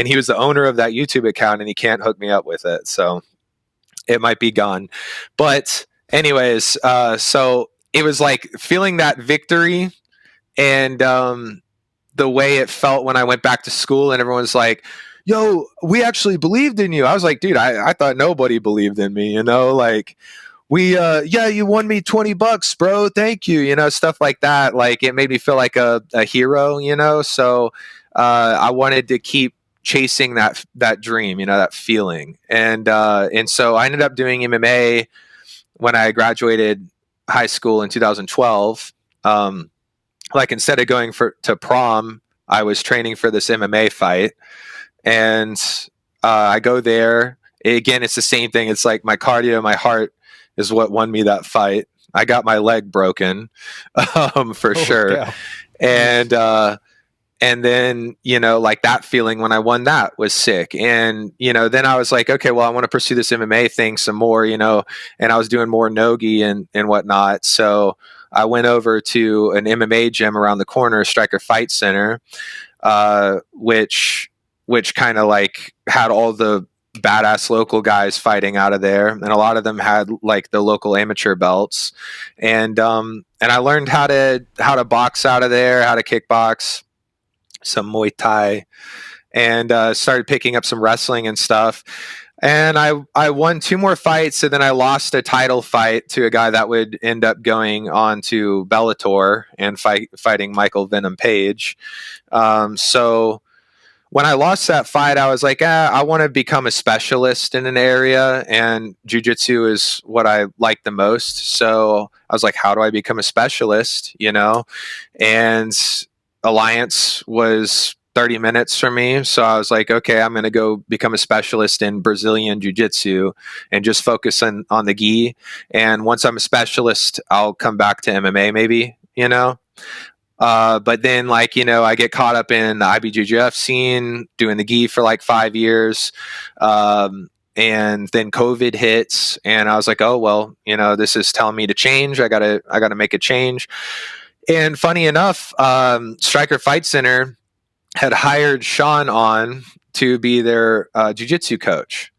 he was the owner of that YouTube account, and he can't hook me up with it. So it might be gone. But anyways, so it was like feeling that victory, and the way it felt when I went back to school and everyone's like, yo, we actually believed in you. I was like, dude, I thought nobody believed in me, like, you won me $20, bro. Thank you. Stuff like that. Like, it made me feel like a hero, so I wanted to keep chasing that dream, that feeling. And so I ended up doing MMA when I graduated high school in 2012. Like, instead of going to prom, I was training for this MMA fight. And I go there. Again, it's the same thing. It's like my cardio, my heart is what won me that fight. I got my leg broken, for sure. Yeah. And then, like, that feeling when I won that was sick. And, then I was like, okay, well, I want to pursue this MMA thing some more, and I was doing more no-gi and whatnot. So I went over to an MMA gym around the corner, Striker Fight Center, which kind of like had all the badass local guys fighting out of there. And a lot of them had like the local amateur belts. And I learned how to box out of there, how to kickbox, some Muay Thai, and started picking up some wrestling and stuff. And I won 2 more fights, and then I lost a title fight to a guy that would end up going on to Bellator and fighting Michael Venom Page. So when I lost that fight, I was like, I want to become a specialist in an area, and jiu-jitsu is what I like the most. So I was like, how do I become a specialist, And Alliance was 30 minutes from me. So I was like, okay, I'm going to go become a specialist in Brazilian jiu-jitsu and just focus on the gi. And once I'm a specialist, I'll come back to MMA maybe, But then, like, I get caught up in the IBJJF scene, doing the gi for like 5 years. And then COVID hits, and I was like, oh, well, this is telling me to change. I gotta make a change. And funny enough, Striker Fight Center had hired Sean on to be their jiu-jitsu coach.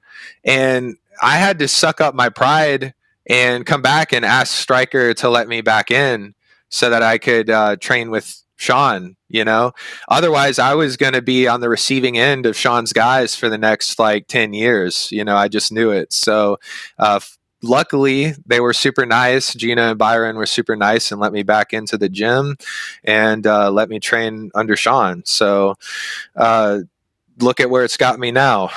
And I had to suck up my pride and come back and ask Striker to let me back in, so that I could train with Sean, Otherwise, I was going to be on the receiving end of Sean's guys for the next like 10 years. I just knew it. So luckily, they were super nice. Gina and Byron were super nice and let me back into the gym and let me train under Sean. So look at where it's got me now,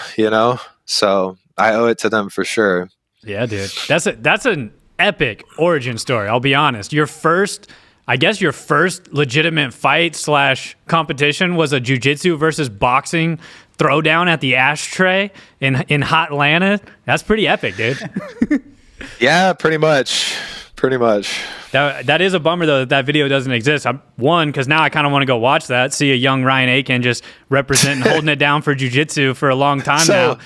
So I owe it to them for sure. Yeah, dude. That's an epic origin story. I'll be honest. Your first I guess your first legitimate fight / competition was a jiu-jitsu versus boxing throwdown at the Ashtray in hot Atlanta. That's pretty epic, dude. Yeah, pretty much. That is a bummer though that video doesn't exist. One, because now I kind of want to go watch that, see a young Ryan Aitken just representing, holding it down for jiu-jitsu for a long time now.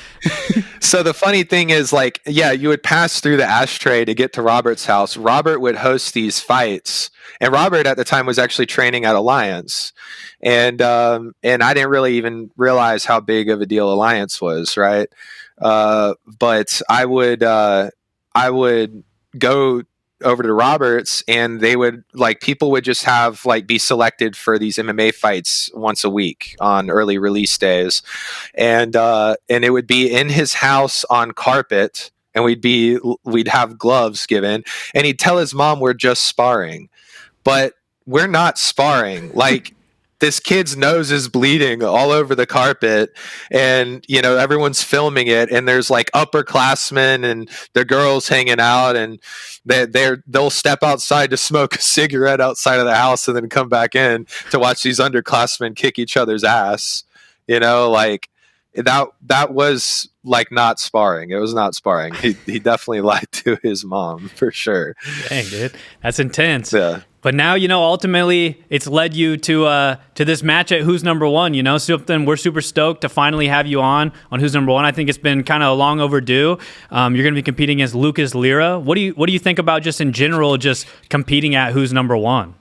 So the funny thing is, like, yeah, you would pass through the Ashtray to get to Robert's house. Robert would host these fights, and Robert at the time was actually training at Alliance, and I didn't really even realize how big of a deal Alliance was, right? But I would go over to Roberts, and they would, like, people would just have, like, be selected for these MMA fights once a week on early release days, and it would be in his house on carpet, and we'd have gloves given, and he'd tell his mom we're just sparring, but we're not sparring. Like, this kid's nose is bleeding all over the carpet, and, you know, everyone's filming it, and there's like upperclassmen and the girls hanging out, and they'll step outside to smoke a cigarette outside of the house and then come back in to watch these underclassmen kick each other's ass. You know, like that was like not sparring. It was not sparring. He definitely lied to his mom for sure. Dang, dude, that's intense. Yeah. But now, you know, ultimately it's led you to this match at Who's Number One, you know, something we're super stoked to finally have you on Who's Number One. I think it's been kind of long overdue. You're going to be competing against Luccas Lira. What do you think about just in general, just competing at Who's Number One?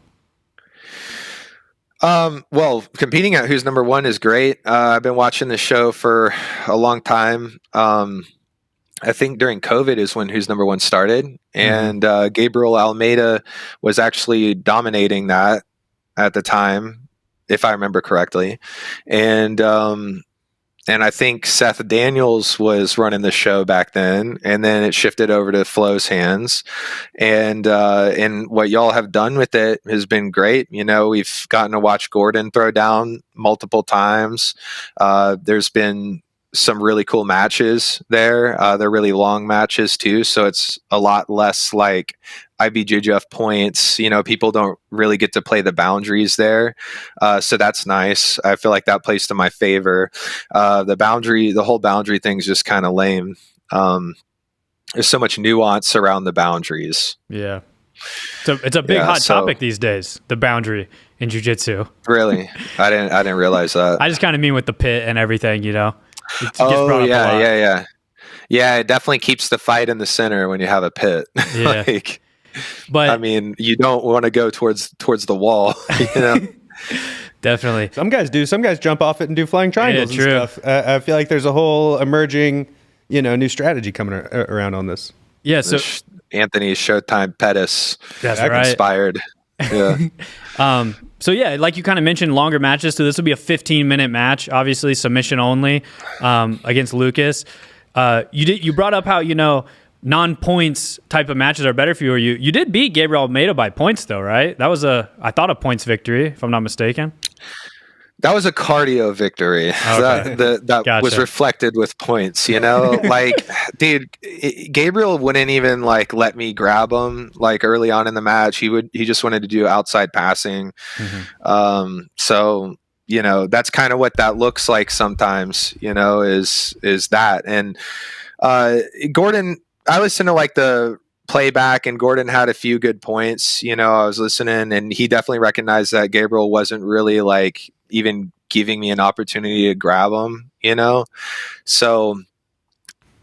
Well, competing at Who's Number One is great. I've been watching this show for a long time. I think during COVID is when Who's Number One started, and Gabriel Almeida was actually dominating that at the time, if I remember correctly. And I think Seth Daniels was running the show back then, and then it shifted over to Flo's hands. And what y'all have done with it has been great. You know, we've gotten to watch Gordon throw down multiple times. There's been some really cool matches there. They're really long matches too, so it's a lot less like IBJJF points. You know, people don't really get to play the boundaries there, so that's nice. I feel like that plays to my favor. The whole boundary thing's just kind of lame. There's so much nuance around the boundaries. Yeah, so it's a big hot topic these days, the boundary in jiu-jitsu. Really? I didn't realize that. I just kind of mean with the pit and everything, you know. Oh yeah. It definitely keeps the fight in the center when you have a pit. Yeah. But I mean, you don't want to go towards the wall. You know? Definitely. Some guys do. Some guys jump off it and do flying triangles and stuff. I feel like there's a whole emerging, you know, new strategy coming around on this. Yeah. So Anthony Showtime Pettis. That's right. Inspired. Yeah. So yeah, like you kind of mentioned, longer matches. So this will be a 15-minute match, obviously submission only, against Luccas. You brought up how, you know, non-points type of matches are better for you. You did beat Gabriel Almeida by points though, right? That was I thought a points victory, if I'm not mistaken. That was a cardio victory. Okay. That Gotcha. was reflected with points, you know? Like, dude, Gabriel wouldn't even, like, let me grab him, like, early on in the match. He just wanted to do outside passing. Mm-hmm. So, you know, that's kind of what that looks like sometimes, you know, is that. And Gordon, I listened to, like, the playback, and Gordon had a few good points. You know, I was listening, and he definitely recognized that Gabriel wasn't really, like, even giving me an opportunity to grab him, you know? So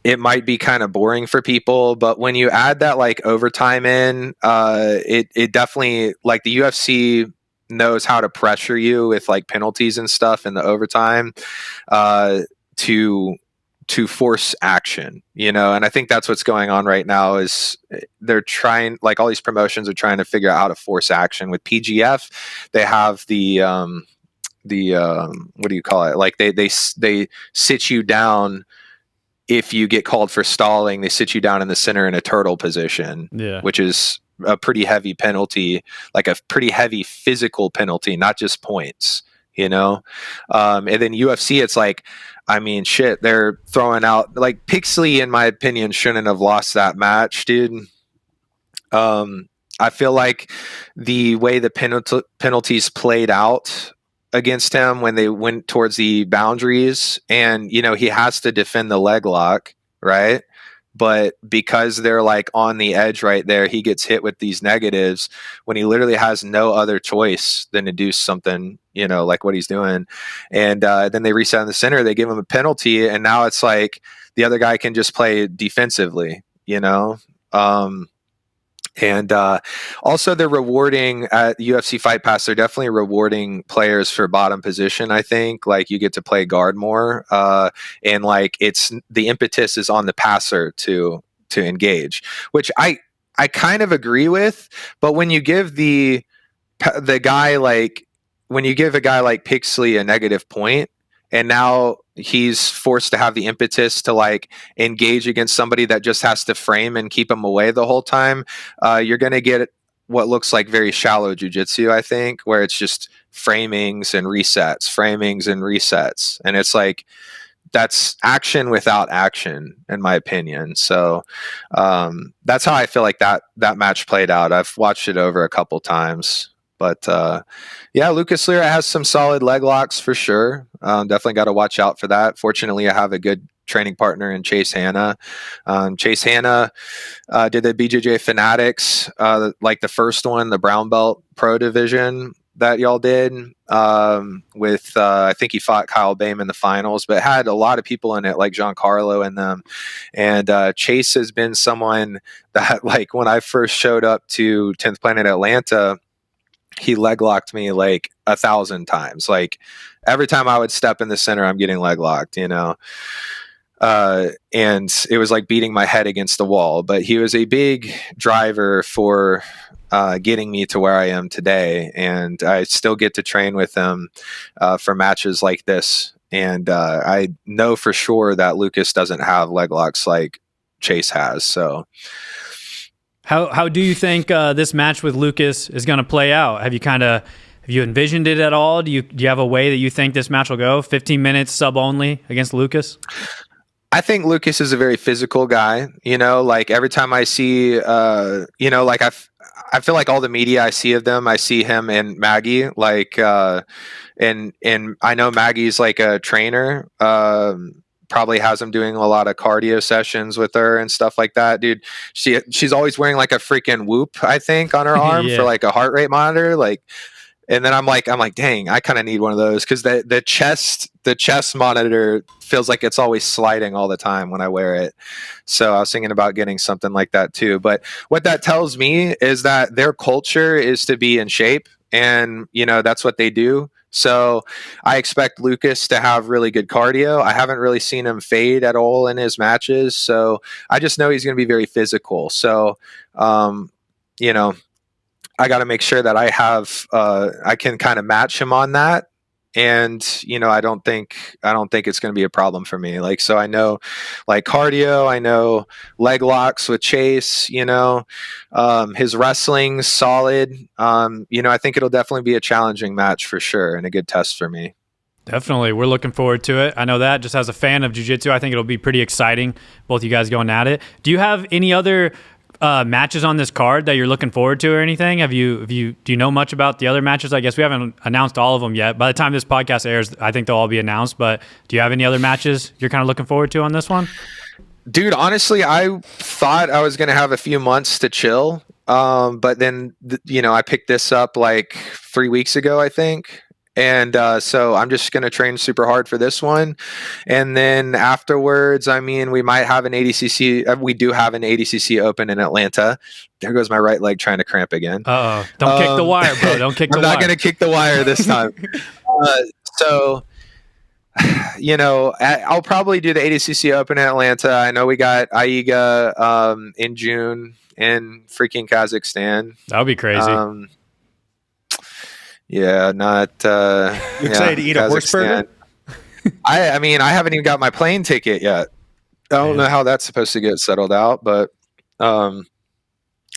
it might be kind of boring for people, but when you add that, like, overtime in, it definitely, like, the UFC knows how to pressure you with, like, penalties and stuff in the overtime, to force action, you know? And I think that's what's going on right now is they're trying, like, all these promotions are trying to figure out how to force action. With PGF, they have the what do you call it? Like they sit you down if you get called for stalling. They sit you down in the center in a turtle position, which is a pretty heavy penalty, like a pretty heavy physical penalty, not just points, you know? And then UFC, it's like, I mean, shit, they're throwing out, like, Pixley, in my opinion, shouldn't have lost that match, dude. I feel like the way the penalties played out against him when they went towards the boundaries, and he has to defend the leg lock, right? But because they're like on the edge right there, he gets hit with these negatives when he literally has no other choice than to do something, like what he's doing. And then they reset in the center, they give him a penalty, and now it's like the other guy can just play defensively, and also, they're rewarding at UFC Fight Pass. They're definitely rewarding players for bottom position. I think like you get to play guard more, and like it's the impetus is on the passer to engage, which I kind of agree with. But when you give the guy like when you give a guy like Pixley a negative point, and now he's forced to have the impetus to like engage against somebody that just has to frame and keep him away the whole time, you're going to get what looks like very shallow jiu-jitsu, I think, where it's just framings and resets. And it's like, that's action without action, in my opinion. So that's how I feel like that match played out. I've watched it over a couple times. But yeah, Luccas Lira has some solid leg locks for sure. Definitely got to watch out for that. Fortunately, I have a good training partner in Chase Hanna. Chase Hanna did the BJJ Fanatics, like the first one, the brown belt pro division that y'all did with, I think he fought Kyle Baim in the finals, but had a lot of people in it, like Giancarlo and them. And Chase has been someone that, like, when I first showed up to 10th Planet Atlanta, he leg locked me like 1,000 times. Like every time I would step in the center, I'm getting leg locked, and it was like beating my head against the wall. But he was a big driver for getting me to where I am today, and I still get to train with him for matches like this. And I know for sure that Luccas doesn't have leg locks like Chase has. So. How do you think this match with Luccas is going to play out? Have you envisioned it at all? Do you have a way that you think this match will go? 15 minutes sub only against Luccas? I think Luccas is a very physical guy. Like every time I see, like I feel like all the media I see of them, I see him and Maggie. Like, and I know Maggie's like a trainer. Probably has him doing a lot of cardio sessions with her and stuff like that, dude. She's always wearing like a freaking Whoop, I think, on her arm for like a heart rate monitor. Like, and then I'm like, dang, I kind of need one of those because the chest monitor feels like it's always sliding all the time when I wear it. So I was thinking about getting something like that too. But what that tells me is that their culture is to be in shape, and that's what they do. So I expect Luccas to have really good cardio. I haven't really seen him fade at all in his matches. So I just know he's going to be very physical. So, I got to make sure that I can kind of match him on that. And, I don't think it's going to be a problem for me. Like, so I know like cardio, I know leg locks with Chase, his wrestling's solid. I think it'll definitely be a challenging match for sure, and a good test for me. Definitely. We're looking forward to it. I know that just as a fan of jiu-jitsu, I think it'll be pretty exciting. Both you guys going at it. Do you have any other matches on this card that you're looking forward to or anything? Do you know much about the other matches? I guess we haven't announced all of them yet. By the time this podcast airs, I think they'll all be announced, but do you have any other matches you're kind of looking forward to on this one? Dude, honestly, I thought I was going to have a few months to chill. But then, I picked this up like 3 weeks ago, I think. And so I'm just going to train super hard for this one. And then afterwards, we might have an ADCC. We do have an ADCC open in Atlanta. There goes my right leg trying to cramp again. Uh-oh. Don't kick the wire, bro. Don't kick the wire. I'm not going to kick the wire this time. So, I'll probably do the ADCC open in Atlanta. I know we got Aiga in June in freaking Kazakhstan. That would be crazy. Yeah, not. You excited to eat a horse burger? I haven't even got my plane ticket yet. I don't know how that's supposed to get settled out, but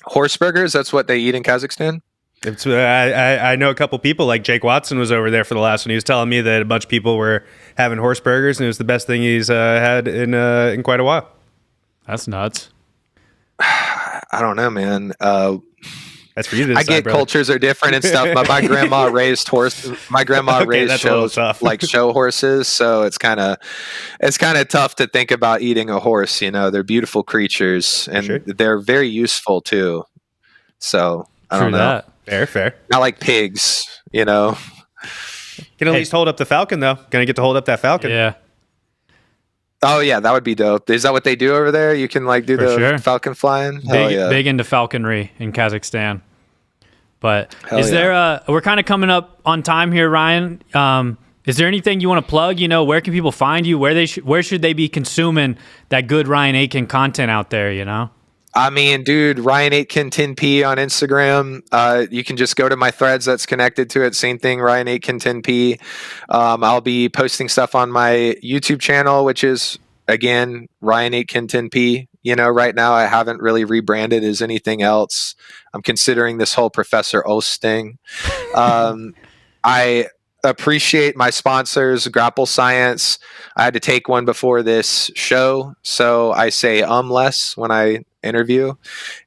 horse burgers, that's what they eat in Kazakhstan? It's, I know a couple people, like Jake Watson was over there for the last one. He was telling me that a bunch of people were having horse burgers, and it was the best thing he's had in quite a while. That's nuts. I don't know, man. That's for you to I decide, get brother. cultures are different and stuff. My grandma raised horses. My grandma Okay, raised that's a little shows tough. like show horses, so it's kind of tough to think about eating a horse. You know, they're beautiful creatures and sure. they're very useful too. So I don't know. Fair. Not like pigs, you know. Can at least hold up the falcon though. Gonna get to hold up that falcon. Yeah. Oh yeah, that would be dope. Is that what they do over there? You can like do For the sure. falcon flying. Hell yeah. Big into falconry in Kazakhstan. But Hell is there we're kind of coming up on time here, Ryan. Is there anything you want to plug? You know, where can people find you? Where should they be consuming that good Ryan Aitken content out there? You know. I mean, dude, Ryan Aitken 10p on Instagram. You can just go to my threads that's connected to it. Same thing, Ryan Aitken 10p. I'll be posting stuff on my YouTube channel, which is, again, Ryan Aitken 10p. You know, right now I haven't really rebranded as anything else. I'm considering this whole Professor Ost thing. I appreciate my sponsors, Grapple Science. I had to take one before this show, so I say less when I interview,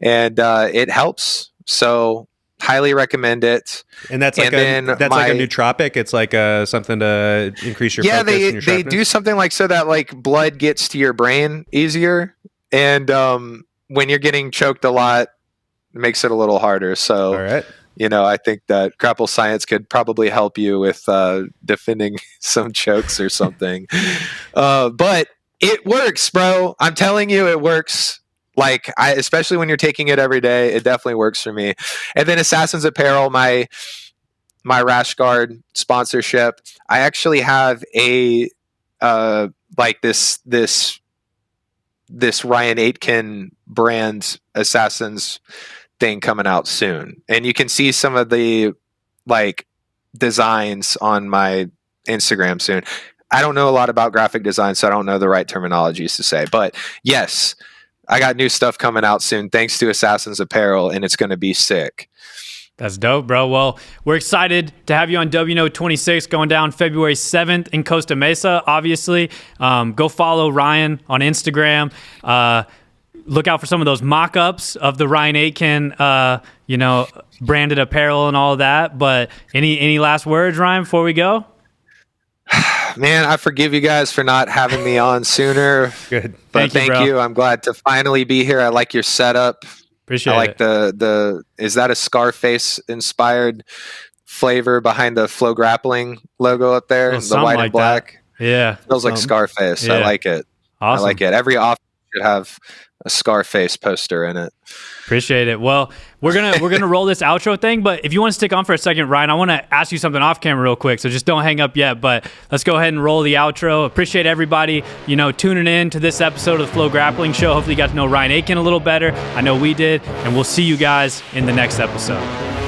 and it helps. So highly recommend it. And that's like like a nootropic. It's like something to increase your focus and your they sharpness? do something like so that like blood gets to your brain easier, and when you're getting choked a lot, it makes it a little harder. So All right. you know, I think that Grapple Science could probably help you with defending some chokes or something. But it works, bro. I'm telling you, it works. Like, especially when you're taking it every day, it definitely works for me. And then Assassin's Apparel, my rash guard sponsorship. I actually have a like this Ryan Aitken brand Assassins thing coming out soon, and you can see some of the like designs on my Instagram soon. I don't know a lot about graphic design, so I don't know the right terminologies to say, but yes, I got new stuff coming out soon thanks to Assassin's Apparel, and it's going to be sick. That's dope, bro. Well, we're excited to have you on WNO 26 going down February 7th in Costa Mesa, obviously. Go follow Ryan on Instagram. Look out for some of those mock-ups of the Ryan Aitken, branded apparel and all of that. But any last words, Ryan, before we go? Man, I forgive you guys for not having me on sooner. Good. But thank you. I'm glad to finally be here. I like your setup. Appreciate I like it. the is that a Scarface inspired flavor behind the FloGrappling logo up there? Well, The something white like and black. that. Yeah. Feels like Scarface. Yeah. I like it. Awesome. I like it. Every office should have a Scarface poster in it. Appreciate it. Well, we're gonna roll this outro thing, but if you want to stick on for a second, Ryan, I want to ask you something off camera real quick. So just don't hang up yet. But let's go ahead and roll the outro. Appreciate everybody, tuning in to this episode of the FloGrappling Show. Hopefully, you got to know Ryan Aitken a little better. I know we did, and we'll see you guys in the next episode.